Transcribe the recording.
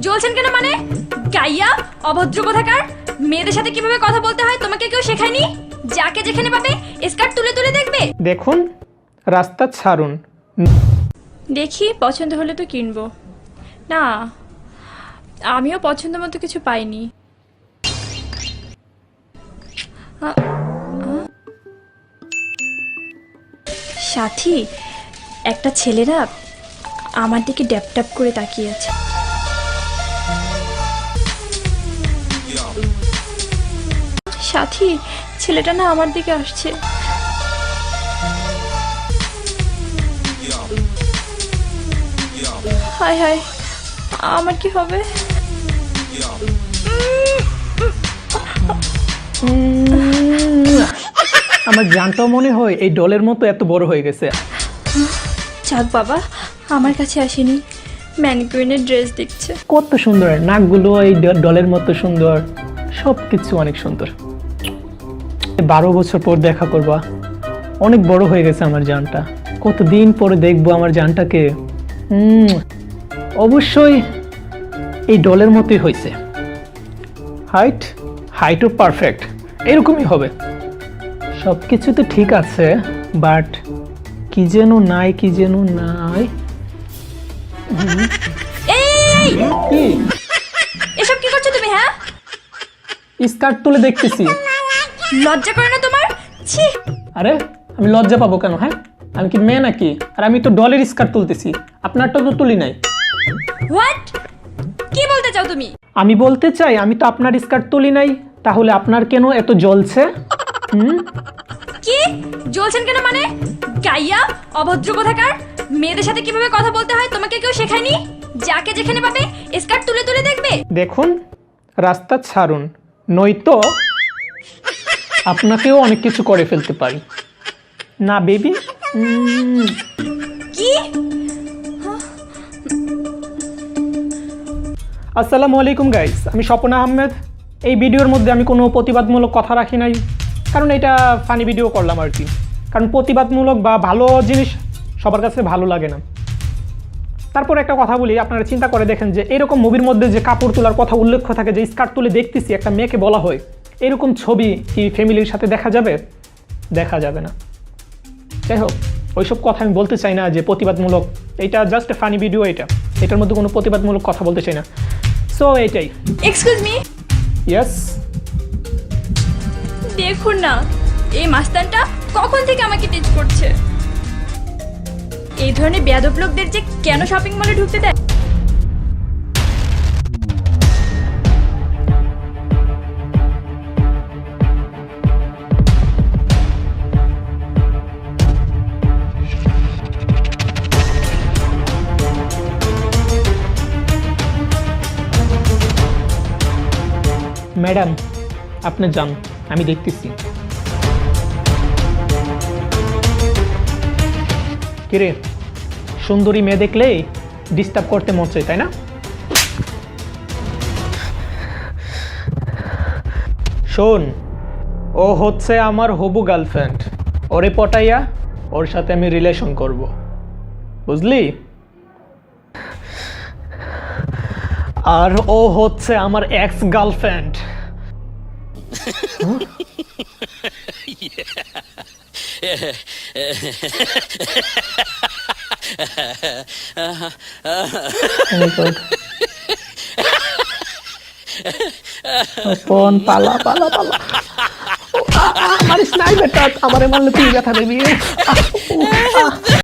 জ্বলছেন কেন মানে? গাইয়া অভদ্র কোথাকার। মেয়েদের সাথে কিভাবে কথা বলতে হয় তোমাকে কেউ শেখায়নি? যাকে যেখানে পাবে স্কার্ট তুলে তুলে দেখবে। দেখুন, রাস্তা ছাড়ুন। দেখি পছন্দ হলে তো কিনবো। না, আমিও পছন্দ মতো কিছু পাইনি। সাথী, একটা ছেলেরা আমার দিকে ড্যাপ ড্যাপ করে তাকিয়ে আছে। সাথী, ছেলেটা না আমার দিকে আসছে। হায় হায়, আমার কি হবে? আমার জানটাও মনে হয় এই ডলের মতো এত বড় হয়ে গেছে। যাক বাবা, আমার কাছে আসেনি। ম্যানিকুইনের ড্রেস দেখছে। কত সুন্দর নাকগুলো, এই ডলের মতো সুন্দর, সব কিছু অনেক সুন্দর। 12 বছর পর দেখা করবা, অনেক বড় হয়ে গেছে আমার জানটা। কতদিন পরে দেখবো আমার জানটাকে। অবশ্যই এই ডলের মতোই হয়েছে। হাইটও পারফেক্ট, এরকমই হবে। সব কিছু তো ঠিক আছে, বাট কি যেন নাই। এই, কি এসব কি করছো তুমি? হ্যাঁ, স্কার্ট তুলে দেখতেছি। লজ্জা করে না তোমার? ছি। আরে আমি লজ্জা পাবো কেন? হ্যাঁ, আমি কি মেয়ে নাকি? আর আমি তো ডলের স্কার্ট তুলতেছি, আপনারটা তো তুলি নাই। হোয়াট? কি বলতে চাও তুমি? আমি বলতে চাই, আমি তো আপনার স্কার্ট তুলি নাই, তাহলে আপনার কেন এত জ্বলছে? কি জ্বলছেন কেন মানে? গাইয়া অভদ্র কোথাকার। মেয়েদের সাথে কিভাবে কথা বলতে হয় তোমাকে কেউ শেখায়নি? যাকে যেখানে পাবে স্কার্ট তুলে তুলে দেখবে। দেখুন, রাস্তা ছাড়ুন, নয়তো আপনাকেও অনেক কিছু করে ফেলতে পারি। না বেবি। কি? আসসালামু আলাইকুম গাইস, আমি স্বপন আহমেদ। এই ভিডিওর মধ্যে আমি কোনো প্রতিবাদমূলক কথা রাখি নাই, কারণ এটা ফানি ভিডিও করলাম আর কি। কারণ প্রতিবাদমূলক বা ভালো জিনিস সবার কাছে ভালো লাগে না। তারপর একটা কথা বলি, আপনারা চিন্তা করে দেখেন যে এরকম মুভির মধ্যে যে কাপড় তোলার কথা উল্লেখ থাকে, যে স্কার্ট তুলে দেখতেছি একটা মেয়েকে বলা হয়, এরকম ছবি কি ফ্যামিলির সাথে দেখা যাবে? দেখা যাবে না। যাই হোক, ওইসব কথা আমি বলতে চাই না যে প্রতিবাদমূলক। এটা জাস্ট ফানি ভিডিও, এটার মধ্যে কোনো প্রতিবাদমূলক কথা বলতে চাই না। সো এইটাই। Excuse me. ইয়েস। দেখুন না, এই মাস্তানটা কখন থেকে আমাকে টিচ করছে। এই ধরনের বেয়াদব লোকদের যে কেন শপিং মলে ঢুকতে দেয়? ম্যাডাম, আপনি যান, আমি দেখতেছি। কিরে, সুন্দরী মেয়ে দেখলেই ডিস্টার্ব করতে মন চায়, তাই না? শোন, ও হচ্ছে আমার হবু গার্লফ্রেন্ড। ওরে পটাইয়া ওর সাথে আমি রিলেশন করব, বুঝলি? আর ও হচ্ছে আমার এক্স গার্লফ্রেন্ড। পালা পালা পালা, আমার স্নাইপারটা আমারে মারলে তুই ব্যথা দেবি।